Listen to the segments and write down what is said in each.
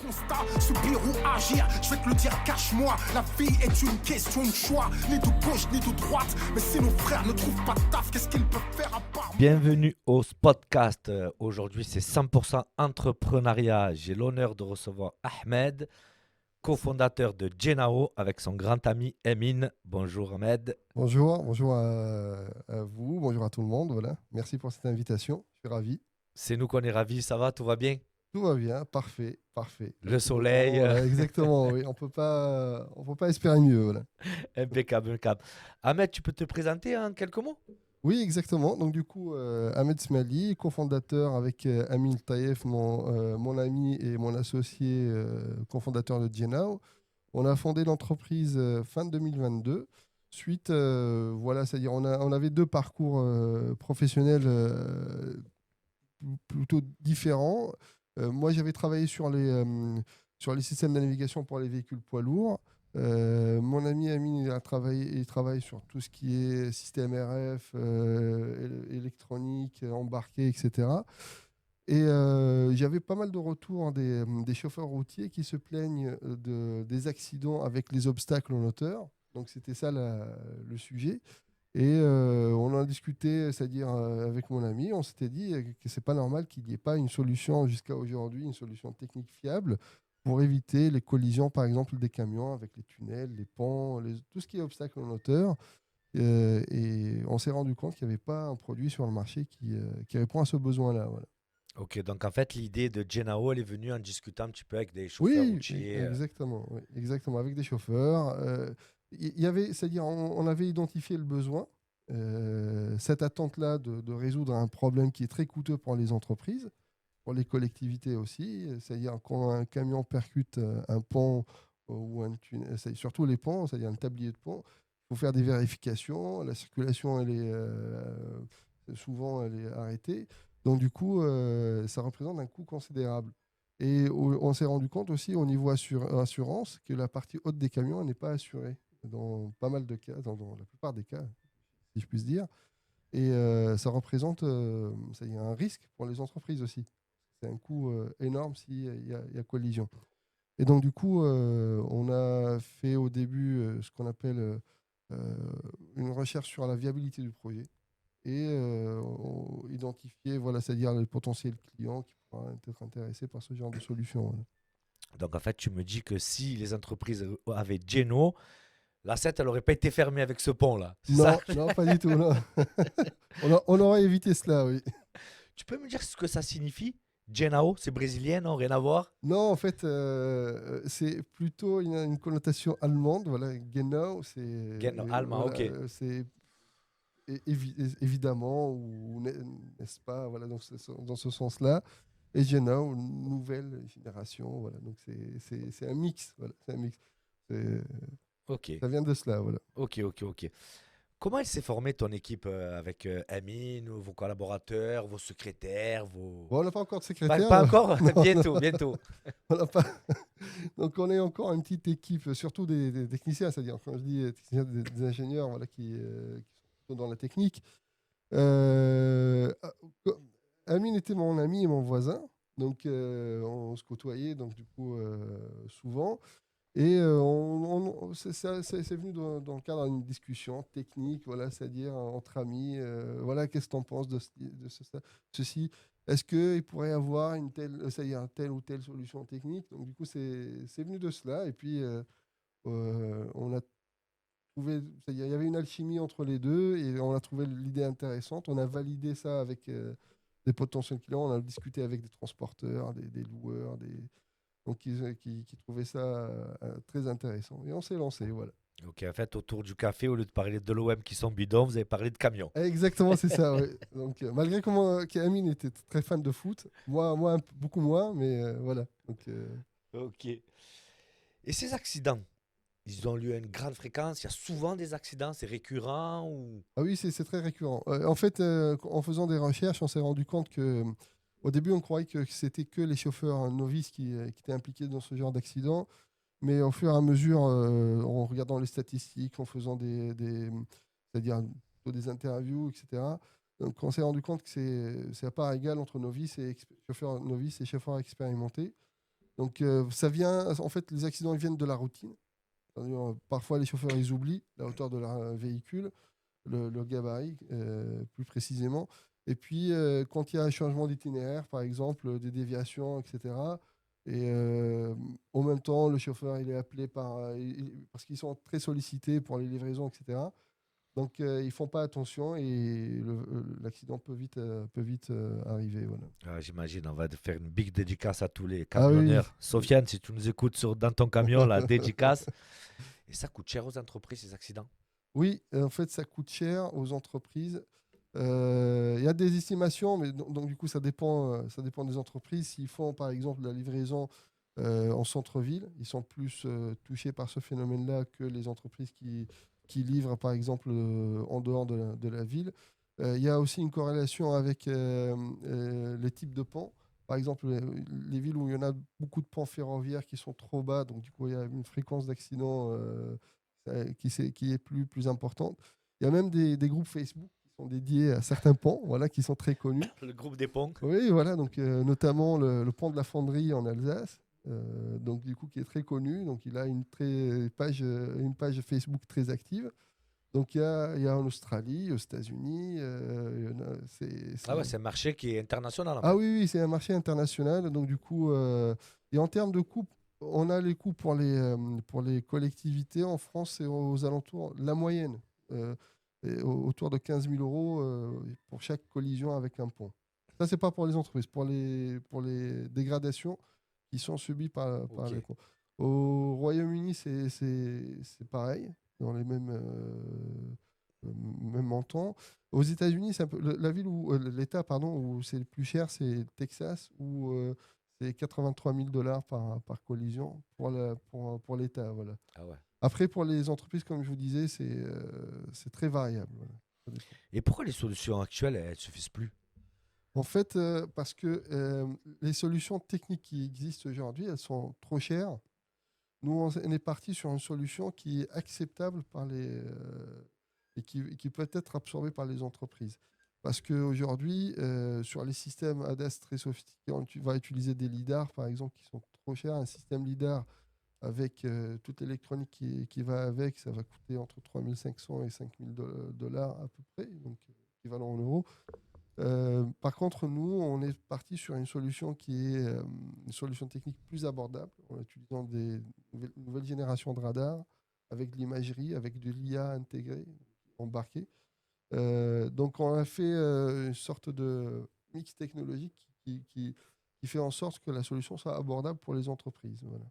constat, subir ou agir, je vais te le dire, cache-moi. La vie est une question de choix, ni de gauche ni de droite. Mais si nos frères ne trouvent pas de taf, qu'est-ce qu'ils peuvent faire à part... Bienvenue au Spotcast. Aujourd'hui, c'est 100% entrepreneuriat. J'ai l'honneur de recevoir Ahmed, cofondateur de Genao, avec son grand ami Emin. Bonjour Ahmed. Bonjour à vous, bonjour à tout le monde. Voilà. Merci pour cette invitation, je suis ravi. C'est nous qu'on est ravis. Ça va, tout va bien? Tout va bien, parfait. Le soleil. Voilà, exactement, oui. On peut pas espérer mieux. Voilà. Impeccable. Ahmed, tu peux te présenter en quelques mots? Oui, exactement. Donc du coup, Ahmed Smali, cofondateur avec Amin Taïef, mon ami et mon associé, cofondateur de Genao. On a fondé l'entreprise fin 2022. Suite, voilà, c'est-à-dire on avait deux parcours professionnels plutôt différents. Moi, j'avais travaillé sur les systèmes de navigation pour les véhicules poids lourds. Mon ami Amine, il travaille sur tout ce qui est système RF, électronique, embarqué, etc. Et j'avais pas mal de retours des chauffeurs routiers qui se plaignent des accidents avec les obstacles en hauteur. Donc c'était ça le sujet. Et on en a discuté, c'est-à-dire avec mon ami, on s'était dit que c'est pas normal qu'il n'y ait pas une solution jusqu'à aujourd'hui, une solution technique fiable pour éviter les collisions, par exemple, des camions avec les tunnels, les ponts, tout ce qui est obstacle en hauteur. Et on s'est rendu compte qu'il n'y avait pas un produit sur le marché qui répond à ce besoin-là. Voilà. Ok, donc en fait, l'idée de Genao, elle est venue en discutant un petit peu avec des chauffeurs Oui, routiers. exactement, oui, exactement, avec des chauffeurs. Il y avait, c'est-à-dire, on avait identifié le besoin, cette attente-là de résoudre un problème qui est très coûteux pour les entreprises, pour les collectivités aussi. C'est-à-dire quand un camion percute un pont ou un tunnel, surtout les ponts, c'est-à-dire un tablier de pont, il faut faire des vérifications. La circulation, souvent, elle est arrêtée. Donc du coup, ça représente un coût considérable. Et on s'est rendu compte aussi au niveau assurance que la partie haute des camions n'est pas assurée dans pas mal de cas, dans la plupart des cas, si je puis dire. Et ça représente il y a un risque pour les entreprises aussi. C'est un coût énorme s'il y a collision. Et donc du coup, on a fait au début ce qu'on appelle une recherche sur la viabilité du projet et identifier, voilà, c'est-à-dire les potentiels clients qui pourraient être intéressés par ce genre de solution. Voilà. Donc en fait, tu me dis que si les entreprises avaient Genao, la 7, elle n'aurait pas été fermée avec ce pont-là. C'est ça? Non, pas du tout. Non. On aurait évité cela, oui. Tu peux me dire ce que ça signifie? Genao, c'est brésilien, non? Rien à voir? Non, en fait, c'est plutôt une connotation allemande. Voilà, Genau, c'est Allemand, voilà, ok. c'est évidemment ou n'est-ce pas, voilà, dans ce sens-là. Et Genau, nouvelle génération. Voilà, donc c'est un mix. Voilà, c'est un mix. C'est- Ok, Ça vient de cela, voilà. ok. Comment elle s'est formée ton équipe avec Amine, vos collaborateurs, vos secrétaires, vos... Bon, on n'a pas encore de Pas secrétaire. encore? Non, non, Bientôt. on n'a pas. Donc on est encore une petite équipe, surtout des techniciens, c'est-à-dire quand je dis techniciens, des ingénieurs, voilà, qui sont dans la technique. Euh, Amine était mon ami et mon voisin, donc on se côtoyait donc du coup souvent. Et c'est venu dans le cadre d'une discussion technique, voilà, c'est-à-dire entre amis, voilà, qu'est-ce que tu en penses ceci? Est-ce qu'il pourrait y avoir c'est-à-dire telle ou telle solution technique? Donc du coup, c'est venu de cela. Et puis, on a trouvé, c'est-à-dire, il y avait une alchimie entre les deux et on a trouvé l'idée intéressante. On a validé ça avec des potentiels clients. On a discuté avec des transporteurs, des loueurs, donc qui trouvaient ça très intéressant. Et on s'est lancé, voilà. Ok, en fait, autour du café, au lieu de parler de l'OM qui sont bidons, vous avez parlé de camions. Exactement, c'est ça. Ouais. Donc, malgré qu'Amine était très fan de foot, moi beaucoup moins, mais voilà. Donc, Ok. Et ces accidents, ils ont lieu à une grande fréquence. Il y a souvent des accidents, c'est récurrent ou... ah oui, c'est très récurrent. En fait, en faisant des recherches, on s'est rendu compte que au début, on croyait que c'était que les chauffeurs novices qui étaient impliqués dans ce genre d'accident. Mais au fur et à mesure, en regardant les statistiques, en faisant c'est-à-dire plutôt des interviews, etc., donc on s'est rendu compte que c'est à part égale entre chauffeurs novices et chauffeurs expérimentés. Donc, ça vient, en fait, les accidents ils viennent de la routine. C'est-à-dire, parfois, les chauffeurs, ils oublient la hauteur de leur véhicule, le gabarit, plus précisément. Et puis, quand il y a un changement d'itinéraire, par exemple, des déviations, etc., et en même temps, le chauffeur, il est appelé parce qu'ils sont très sollicités pour les livraisons, etc. Donc, ils ne font pas attention et l'accident peut vite arriver. Voilà. Ah, j'imagine, on va faire une big dédicace à tous les Ah oui, camionneurs. Sofiane, si tu nous écoutes dans ton camion, la dédicace. Et ça coûte cher aux entreprises, ces accidents? oui, en fait, ça coûte cher aux entreprises. Il y a des estimations, mais donc, du coup, ça dépend des entreprises. S'ils font, par exemple, la livraison en centre-ville, ils sont plus touchés par ce phénomène-là que les entreprises qui livrent, par exemple, en dehors de la ville. Il y a aussi une corrélation avec les types de ponts. Par exemple, les villes où il y en a beaucoup de ponts ferroviaires qui sont trop bas, donc du coup, il y a une fréquence d'accidents qui est plus importante. Il y a même des groupes Facebook qui sont dédiés à certains ponts, voilà, qui sont très connus. Le groupe des ponts. Oui, voilà, donc notamment le pont de la Fonderie en Alsace, donc du coup qui est très connu. Donc il a une page Facebook très active. Donc il y a en Australie, aux États-Unis, il y en a- Ah ouais, c'est un marché qui est international en ah fait. oui, oui, c'est un marché international. Donc du coup, et en termes de coûts, on a les coûts pour les collectivités. En France, c'est aux alentours, la moyenne, est autour de 15 000 euros pour chaque collision avec un pont. Ça, c'est pas pour les entreprises, pour les dégradations qui sont subies par Ok. les ponts. Au Royaume-Uni, c'est pareil, dans les mêmes montants. Aux États-Unis, c'est un peu, la ville où l'État, pardon, où c'est le plus cher, c'est le Texas, où c'est 83 000 dollars par collision pour l'État. Voilà. Ah ouais. Après, pour les entreprises, comme je vous disais, c'est très variable. Voilà. Ça dépend. Et pourquoi les solutions actuelles, elles ne suffisent plus? En fait, parce que les solutions techniques qui existent aujourd'hui, elles sont trop chères. Nous, on est parti sur une solution qui est acceptable et qui peut être absorbée par les entreprises. Parce qu'aujourd'hui, sur les systèmes ADAS très sophistiqués, on va utiliser des lidars, par exemple, qui sont trop chers. Un système lidar avec toute l'électronique qui va avec, ça va coûter entre 3 500 et 5 000 dollars à peu près, donc équivalent en euros. Par contre, nous, on est parti sur une solution qui est une solution technique plus abordable, en utilisant des nouvelles générations de radars, avec de l'imagerie, avec de l'IA intégrée, embarquée. Donc, on a fait une sorte de mix technologique qui fait en sorte que la solution soit abordable pour les entreprises. Voilà.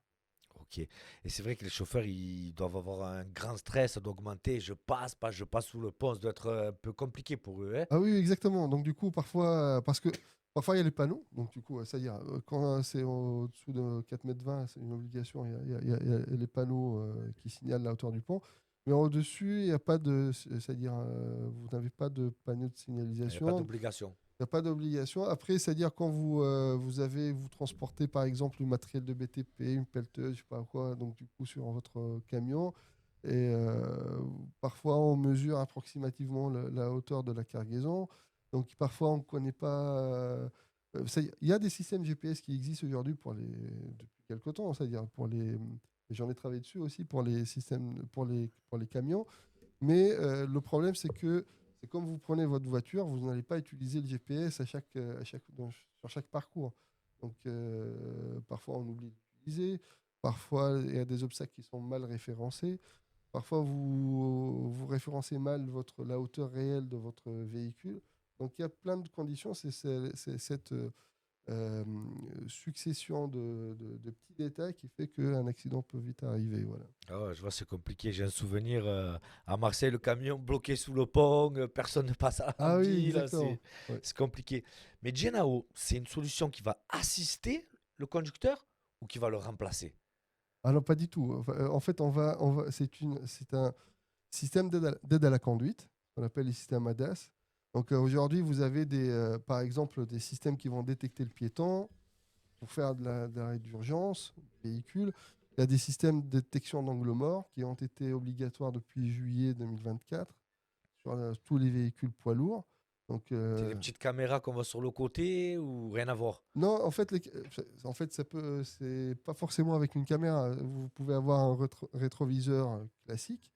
Ok. Et c'est vrai que les chauffeurs, ils doivent avoir un grand stress d'augmenter. Je passe sous le pont. Ça doit être un peu compliqué pour eux, hein. Ah oui, exactement. Donc, du coup, parfois, parce que parfois, il y a les panneaux. Donc, du coup, c'est-à-dire, quand c'est au-dessous de 4,20 m, c'est une obligation. Il y a les panneaux qui signalent la hauteur du pont. Mais au-dessus, il n'y a pas de. C'est-à-dire, vous n'avez pas de panneau de Il n'y a pas signalisation. d'obligation. Il n'y a pas d'obligation. Après, c'est-à-dire, quand vous transportez, par exemple, du matériel de BTP, une pelleteuse, je sais pas quoi, donc, du coup, sur votre camion. Et parfois, on mesure approximativement la hauteur de la cargaison. Donc, parfois, on ne connaît pas. Il y a des systèmes GPS qui existent aujourd'hui depuis quelques temps, c'est-à-dire j'en ai travaillé dessus aussi pour les systèmes, pour les camions. Mais le problème, c'est que c'est comme vous prenez votre voiture, vous n'allez pas utiliser le GPS sur chaque parcours. Donc, parfois, on oublie d'utiliser. Parfois, il y a des obstacles qui sont mal référencés. Parfois, vous référencez mal la hauteur réelle de votre véhicule. Donc, il y a plein de conditions. C'est cette euh, succession de petits détails qui fait qu'un accident peut vite arriver. Voilà. Ah ouais, je vois, c'est compliqué. J'ai un souvenir à Marseille, le camion bloqué sous le pont, personne ne passe à la Ah oui, ville. exactement. Ouais. C'est compliqué. Mais Genao, c'est une solution qui va assister le conducteur ou qui va le remplacer? Ah non, pas du tout. Enfin, en fait, c'est un système d'aide à la conduite, qu'on appelle les systèmes ADAS. Donc aujourd'hui, vous avez par exemple des systèmes qui vont détecter le piéton pour faire de l'arrêt d'urgence du véhicule. Il y a des systèmes de détection d'angle mort qui ont été obligatoires depuis juillet 2024 sur tous les véhicules poids lourds. Donc, C'est les petites caméras qu'on voit sur le côté ou rien à voir? non, en fait, c'est pas forcément avec une caméra. Vous pouvez avoir un rétroviseur classique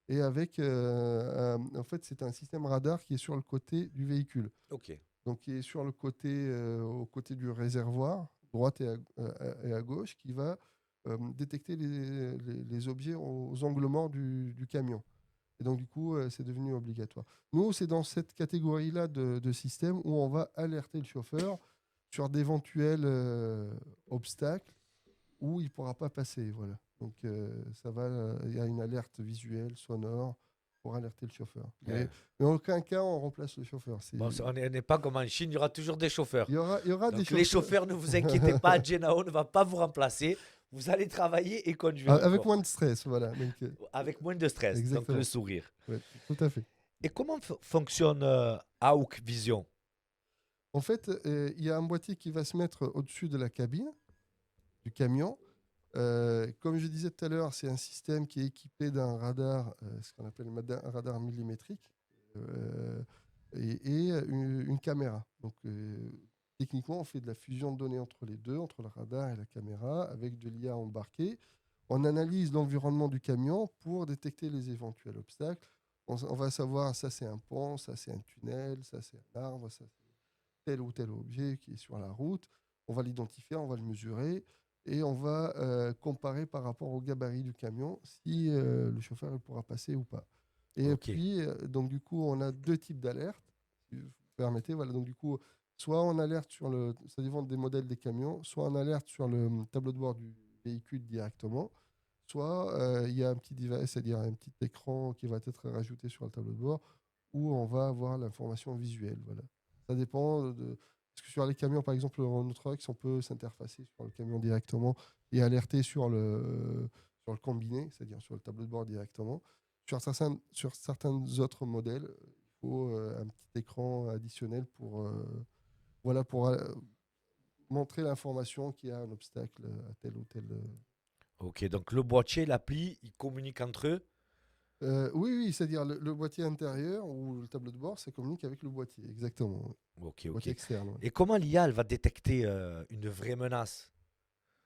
et avec, en fait, c'est un système radar qui est sur le côté du véhicule. Ok. Donc, qui est sur le côté, au côté du réservoir, droite et à gauche, qui va détecter les objets aux angles morts du camion. Et donc, du coup, c'est devenu obligatoire. Nous, c'est dans cette catégorie-là de système où on va alerter le chauffeur sur d'éventuels obstacles où il ne pourra pas passer. Voilà. Donc, il y a une alerte visuelle, sonore, pour alerter le chauffeur. Ouais. Mais en aucun cas, on remplace le chauffeur. Bon, on n'est pas comme en Chine, il y aura toujours des chauffeurs. Il y aura Donc des les chauffeurs. chauffeurs, ne vous inquiétez pas, Genao ne va pas vous remplacer. Vous allez travailler et conduire Avec encore. moins de stress, voilà. Donc, Avec moins de stress, donc exactement. le sourire. Ouais, tout à fait. Et comment fonctionne Hawk Vision? En fait, il y a un boîtier qui va se mettre au-dessus de la cabine du camion. Comme je disais tout à l'heure, c'est un système qui est équipé d'un radar, ce qu'on appelle un radar millimétrique, et une caméra. Donc, techniquement, on fait de la fusion de données entre les deux, entre le radar et la caméra, avec de l'IA embarquée. On analyse l'environnement du camion pour détecter les éventuels obstacles. On va savoir, ça c'est un pont, ça c'est un tunnel, ça c'est un arbre, ça c'est tel ou tel objet qui est sur la route. On va l'identifier, on va le mesurer et on va comparer par rapport au gabarit du camion si le chauffeur il pourra passer ou pas. Et Ok. puis, donc du coup, on a deux types d'alertes, si vous permettez. Voilà, donc du coup, soit on alerte ça dépend des modèles des camions, soit on alerte sur le tableau de bord du véhicule directement, soit il y a un petit device, c'est-à-dire un petit écran qui va être rajouté sur le tableau de bord où on va avoir l'information visuelle. Voilà. Ça dépend de. Parce que sur les camions, par exemple, le Renault Trucks, on peut s'interfacer sur le camion directement et alerter sur le combiné, c'est-à-dire sur le tableau de bord directement. Sur certains autres modèles, il faut un petit écran additionnel pour montrer l'information qu'il y a un obstacle à tel ou tel. Ok, donc le boîtier, l'appli, ils communiquent entre eux. Oui, c'est-à-dire le boîtier intérieur ou le tableau de bord, ça communique avec le boîtier, exactement. Ok, Le ok. boîtier externe. Ouais. Et comment l'IA, elle va détecter une vraie menace?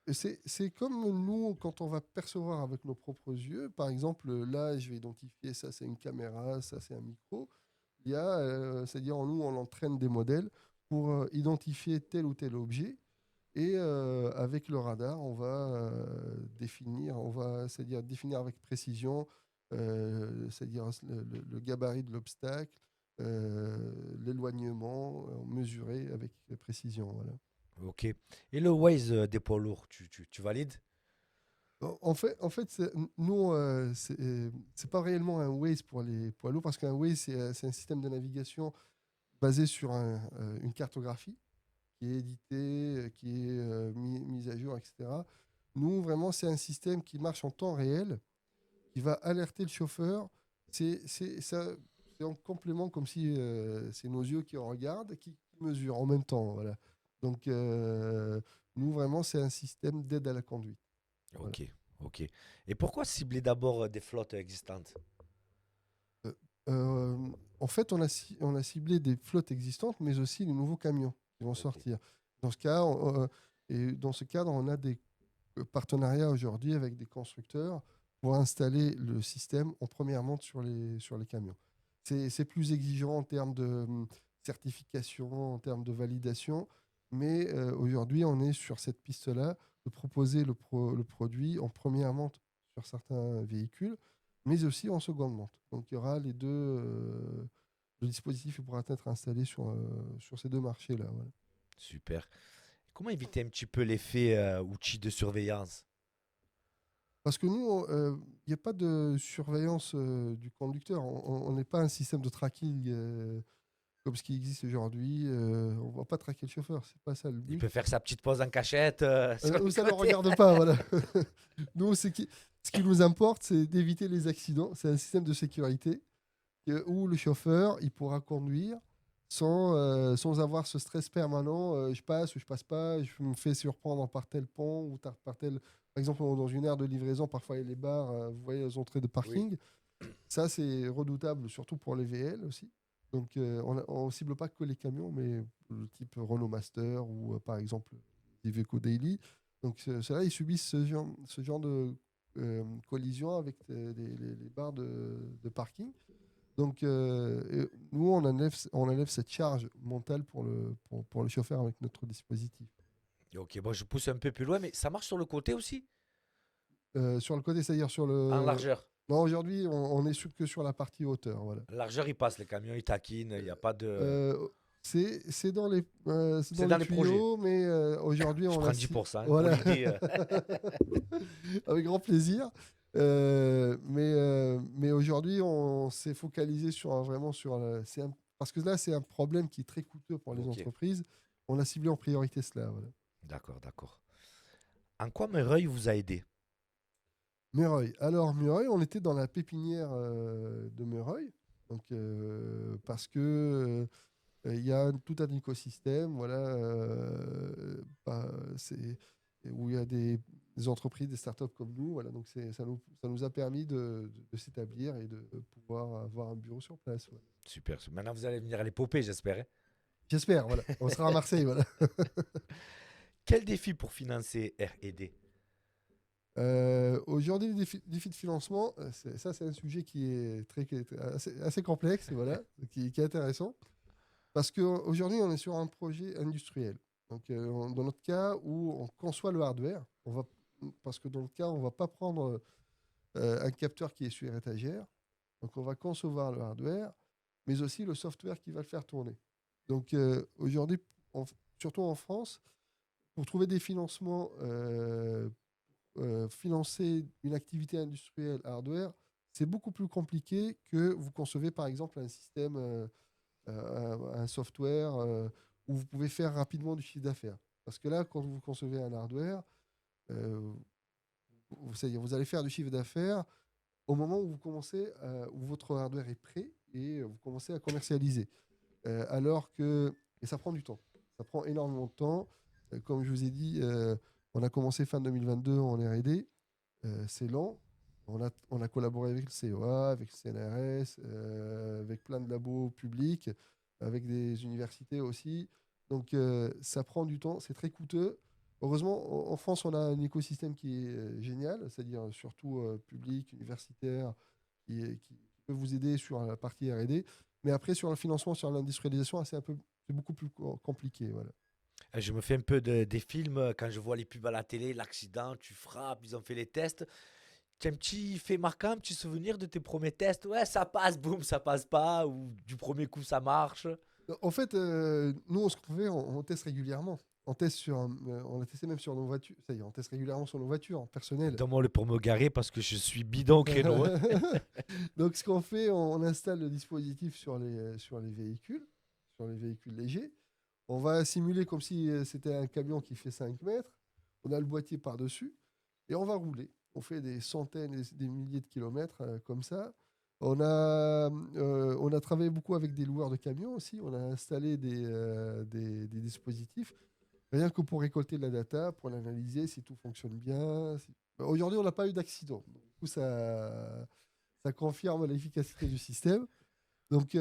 C'est comme nous, quand on va percevoir avec nos propres yeux. Par exemple, là, je vais identifier ça, c'est une caméra, ça, c'est un micro. C'est-à-dire, nous, on entraîne des modèles pour identifier tel ou tel objet. Et avec le radar, on va c'est-à-dire définir avec précision, c'est-à-dire le gabarit de l'obstacle, l'éloignement, mesuré avec précision. Voilà. Ok. Et le Waze des poids lourds, tu valides? En fait nous, c'est pas réellement un Waze pour les poids lourds, parce qu'un Waze, c'est un système de navigation basé sur une cartographie qui est éditée, qui est mise à jour, etc. Nous, vraiment, c'est un système qui marche en temps réel, qui va alerter le chauffeur. C'est en complément, comme si c'est nos yeux qui en regardent, qui mesurent en même temps. Voilà. Donc, nous, vraiment, c'est un système d'aide à la conduite. Voilà. Ok, ok. Et pourquoi cibler d'abord des flottes existantes? Euh, En fait, on a ciblé des flottes existantes, mais aussi les nouveaux camions qui vont sortir. Dans ce cadre, on a des partenariats aujourd'hui avec des constructeurs pour installer le système en première monte sur les camions. C'est plus exigeant en termes de certification, en termes de validation, mais aujourd'hui, on est sur cette piste-là de proposer le produit en première monte sur certains véhicules, mais aussi en seconde monte. Donc il y aura les deux. Le dispositif pourra être installé sur ces deux marchés-là. Voilà. Super. Comment éviter un petit peu l'effet outil de surveillance? Parce que nous, il n'y a pas de surveillance du conducteur. On n'est pas un système de tracking comme ce qui existe aujourd'hui. On ne va pas traquer le chauffeur. C'est pas ça le Il but. peut faire sa petite pause en cachette sur le Ça ne le côté. regarde pas. Voilà. Nous, ce qui nous importe, c'est d'éviter les accidents. C'est un système de sécurité où le chauffeur il pourra conduire sans avoir ce stress permanent. Je passe ou je passe pas. Je me fais surprendre par tel pont ou par tel. Par exemple, dans une aire de livraison, parfois il y a les bars, vous voyez, les entrées de parking. Ça, c'est redoutable, surtout pour les VL aussi. Donc, on ne cible pas que les camions, mais le type Renault Master ou par exemple Iveco Daily. Donc, ceux-là, ils subissent ce genre de collision avec les barres de parking. Donc, nous, on enlève cette charge mentale pour le chauffeur avec notre dispositif. Ok, bon, je pousse un peu plus loin, mais ça marche sur le côté aussi, Sur le côté, c'est-à-dire sur en le. largeur. Non, aujourd'hui, on est que sur la partie hauteur. Voilà. Largeur, il passe, les camions, ils taquinent, il n'y a pas de. C'est c'est C'est dans dans les les projets. tuyaux, mais aujourd'hui, Je on prends a. 10% pour Voilà, l'idée. avec grand plaisir. Mais aujourd'hui, on s'est focalisé vraiment sur. Parce que là, c'est un problème qui est très coûteux pour les Ok, entreprises. On a ciblé en priorité cela. Voilà. d'accord, d'accord. En quoi Meureuil vous a aidé? Meureuil. Alors, Meureuil, on était dans la pépinière de Meureuil. Donc, parce que il y a tout un écosystème, voilà, où il y a des entreprises, des startups comme nous. Voilà, donc ça nous a permis de s'établir et de pouvoir avoir un bureau sur place. Ouais. Super. Maintenant, vous allez venir à l'épopée, j'espère, hein. J'espère, voilà. On sera à Marseille, voilà. Quel défi pour financer R&D? Aujourd'hui, les défis de financement, c'est un sujet qui est assez complexe, voilà, qui est intéressant. Parce qu'aujourd'hui, on est sur un projet industriel. Donc, dans notre cas où on conçoit le hardware, parce que dans le cas, on ne va pas prendre un capteur qui est sur étagère. Donc, on va concevoir le hardware, mais aussi le software qui va le faire tourner. Donc, aujourd'hui, surtout en France, pour trouver des financements, financer une activité industrielle hardware, c'est beaucoup plus compliqué que vous concevez, par exemple, un système, un software où vous pouvez faire rapidement du chiffre d'affaires. Parce que là, quand vous concevez un hardware, euh, c'est-à-dire vous allez faire du chiffre d'affaires au moment où vous commencez, où votre hardware est prêt et vous commencez à commercialiser. Alors que, et ça prend du temps. Ça prend énormément de temps. Comme je vous ai dit, on a commencé fin 2022 en R&D. C'est lent. On a collaboré avec le CEA, avec le CNRS, avec plein de labos publics, avec des universités aussi. Donc, ça prend du temps, c'est très coûteux. Heureusement, en France, on a un écosystème qui est génial, c'est-à-dire surtout public, universitaire, qui peut vous aider sur la partie R&D. Mais après, sur le financement, sur l'industrialisation, c'est beaucoup plus compliqué. Voilà. Je me fais un peu des films quand je vois les pubs à la télé, l'accident, tu frappes, ils ont fait les tests. Tu as un petit fait marquant, un petit souvenir de tes premiers tests? Ouais, ça passe, boum, ça passe pas, ou du premier coup ça marche. En fait, nous, ce qu'on fait, on teste régulièrement. On a testé même sur nos voitures. Ça y est, on teste régulièrement sur nos voitures personnelles. Donne-moi le pour me garer parce que je suis bidon au créneau, hein. Donc, ce qu'on fait, on installe le dispositif sur les véhicules légers. On va simuler comme si c'était un camion qui fait 5 mètres. On a le boîtier par-dessus et on va rouler. On fait des centaines et des milliers de kilomètres comme ça. On a travaillé beaucoup avec des loueurs de camions aussi. On a installé des dispositifs, rien que pour récolter de la data, pour l'analyser, si tout fonctionne bien. Aujourd'hui, on n'a pas eu d'accident. Du coup, ça confirme l'efficacité du système. Donc,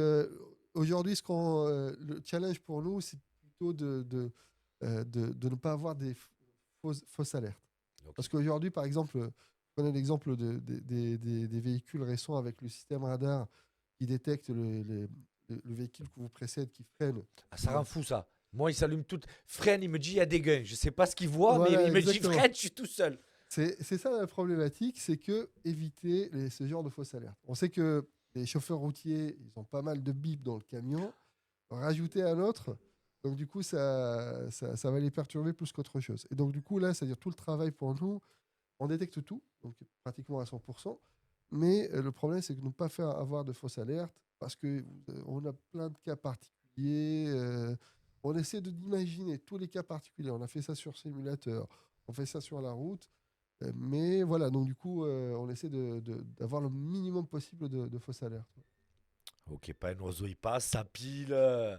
aujourd'hui, le challenge pour nous, c'est plutôt de ne pas avoir des fausses alertes. Ok. Parce qu'aujourd'hui, par exemple, prenez l'exemple des véhicules récents avec le système radar qui détecte le véhicule que vous précède, qui freine. Ah, ça rend fou ça. Moi, il s'allume tout. Freine, il me dit il y a des gains. Je sais pas ce qu'il voit, mais Voilà, il me dit exactement. freine, je suis tout seul. C'est ça la problématique, c'est que éviter ce genre de fausses alertes. On sait que les chauffeurs routiers, ils ont pas mal de bips dans le camion. Rajouter un autre, donc du coup, ça va les perturber plus qu'autre chose. Et donc du coup, là, c'est-à-dire tout le travail pour nous, on détecte tout, donc pratiquement à 100%. Mais le problème, c'est de ne pas faire avoir de fausses alertes parce qu'on a plein de cas particuliers. On essaie d'imaginer tous les cas particuliers. On a fait ça sur simulateur, on fait ça sur la route. Mais voilà, donc du coup, on essaie d'avoir le minimum possible de fausses alertes. Ok, pas un oiseau, il passe, ça pile.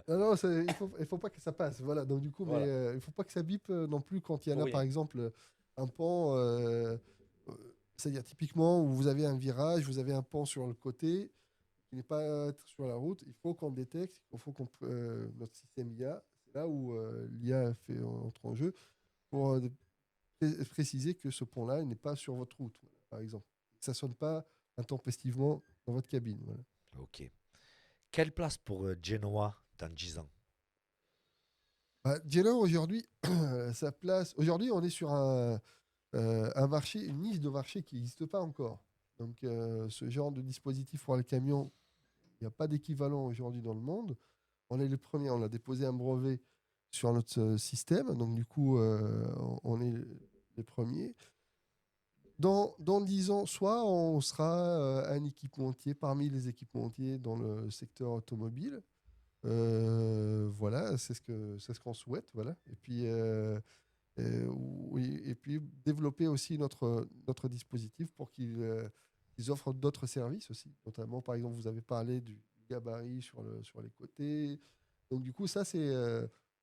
Non, non, il faut pas que ça passe. Voilà, donc du coup, Voilà. mais il faut pas que ça bip non plus quand il y en Pour a, rien. par exemple, un pan. C'est-à-dire typiquement où vous avez un virage, vous avez un pan sur le côté qui n'est pas être sur la route, il faut qu'on détecte, notre système IA, c'est là où l'IA entre en jeu, pour préciser que ce pont-là n'est pas sur votre route, voilà, par exemple. Ça ne sonne pas intempestivement dans votre cabine. Voilà. Ok. Quelle place pour Genoa dans 10 ans? Genoa, aujourd'hui, sa place. Aujourd'hui, on est sur un marché, une niche de marché qui n'existe pas encore. Donc, ce genre de dispositif pour les camions, il n'y a pas d'équivalent aujourd'hui dans le monde. On est les premiers, on a déposé un brevet sur notre système. Donc, du coup, on est les premiers. Dans 10 ans, soit on sera un équipementier parmi les équipementiers dans le secteur automobile. Voilà, c'est ce qu'on souhaite. Voilà. Et puis développer aussi notre dispositif pour qu'ils offrent d'autres services aussi. Notamment, par exemple, vous avez parlé du gabarit sur les côtés. Donc, du coup, ça, c'est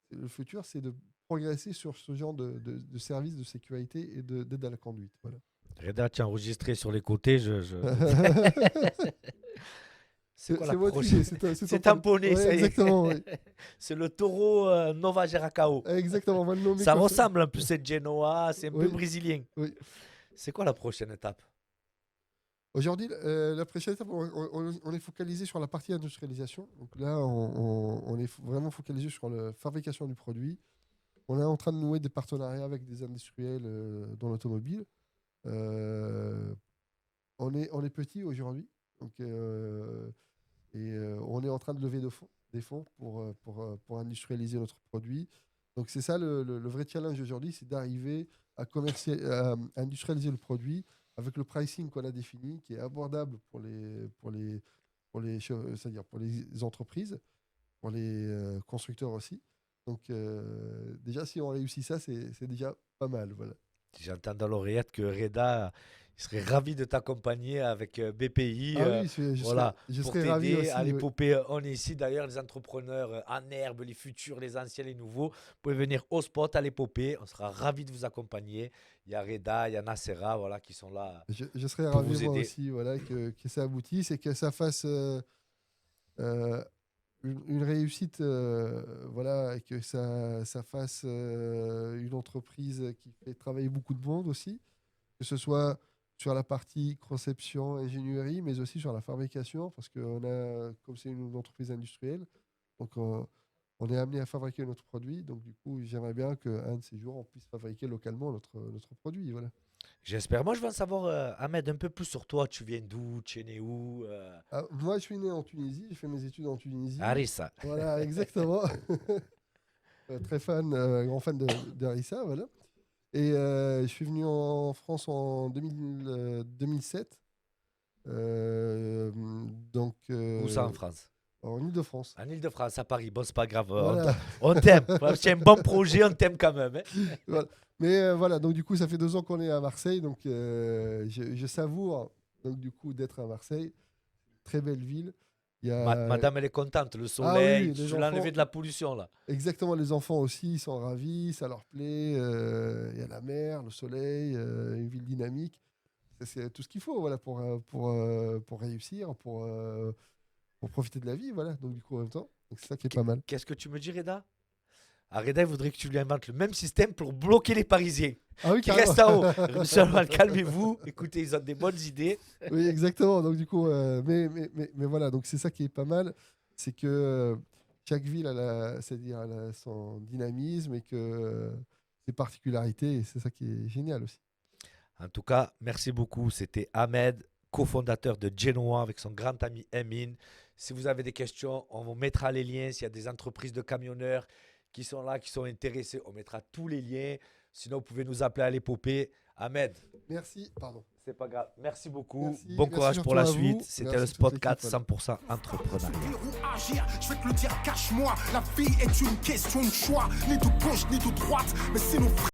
le futur, c'est de progresser sur ce genre de services de sécurité et d'aide à la conduite. Voilà. Reda, tu as enregistré sur les côtés. C'est quoi la votre prochaine? idée, C'est tamponné, ouais, ça y est. exactement, oui. C'est le taureau Nova Geracao. Exactement, on va le nommer Ça comme ressemble un peu, c'est Genoa, c'est un peu Oui. brésilien. Oui. C'est quoi la prochaine étape? Aujourd'hui, la prochaine étape, on est focalisé sur la partie industrialisation. Donc là, on est vraiment focalisé sur la fabrication du produit. On est en train de nouer des partenariats avec des industriels dans l'automobile. On est petit aujourd'hui. Donc, on est en train de lever des fonds pour industrialiser notre produit. Donc, c'est ça le vrai challenge aujourd'hui, c'est d'arriver à industrialiser le produit avec le pricing qu'on a défini, qui est abordable pour les entreprises, pour les constructeurs aussi. Donc, déjà, si on réussit ça, c'est déjà pas mal. Voilà. J'entends dans l'oreillette que Reda il serait ravi de t'accompagner avec BPI. Oui, je pour serais ravi t'aider aussi. à l'épopée. On est ici d'ailleurs, les entrepreneurs en herbe, les futurs, les anciens, les nouveaux. Vous pouvez venir au spot, à l'épopée. On sera ravi de vous accompagner. Il y a Reda, il y a Nassera, voilà, qui sont là. Je serais pour ravi vous moi aider. aussi, voilà, que ça aboutisse et que ça fasse une réussite, voilà, et que ça fasse une entreprise qui fait travailler beaucoup de monde aussi, que ce soit sur la partie conception, ingénierie, mais aussi sur la fabrication, parce que comme c'est une entreprise industrielle, donc on est amené à fabriquer notre produit. Donc du coup, j'aimerais bien qu'un de ces jours, on puisse fabriquer localement notre produit. Voilà. J'espère. Moi, je veux en savoir, Ahmed, un peu plus sur toi. Tu viens d'où? Tu es né où? Moi, je suis né en Tunisie, j'ai fait mes études en Tunisie. Harissa. Voilà, exactement. Très fan, grand fan d'Harissa, voilà. Et je suis venu en France en 2007. Où ça en France? En Ile-de-France. En Ile-de-France, à Paris. Bon, c'est pas grave. Voilà. On t'aime. C'est un bon projet, on t'aime quand même. Hein. Voilà. Mais voilà, donc du coup, ça fait 2 ans qu'on est à Marseille. Donc je savoure donc, du coup, d'être à Marseille. Très belle ville. Il y a... Madame, elle est contente. Le soleil, oui, tu l'as enlevé de la pollution là. Exactement, les enfants aussi, ils sont ravis, ça leur plaît. Il y a la mer, le soleil, une ville dynamique. C'est tout ce qu'il faut voilà, pour réussir, pour profiter de la vie. Voilà. Donc, du coup, en même temps, c'est ça qui est pas mal. Qu'est-ce que tu me dis, Reda? Reda, il voudrait que tu lui inventes le même système pour bloquer les Parisiens. Ah oui, Qui restent en haut. Calmez-vous. Écoutez, ils ont des bonnes idées. Oui, exactement. Donc, du coup, mais voilà, donc c'est ça qui est pas mal. C'est que chaque ville elle a son dynamisme et que ses particularités. Et c'est ça qui est génial aussi. En tout cas, merci beaucoup. C'était Ahmed, cofondateur de Genoa avec son grand ami Emin. Si vous avez des questions, on vous mettra les liens. S'il y a des entreprises de camionneurs qui sont là, qui sont intéressés, on mettra tous les liens. Sinon, vous pouvez nous appeler à l'épopée. Ahmed. Merci, pardon. C'est pas grave. Merci beaucoup. Merci, bon courage pour la suite. C'était le Spot 4 100% entrepreneuriat. Je vais te le dire, cache-moi. La vie est une question de choix. Ni de gauche, ni de droite. Mais c'est nos frères.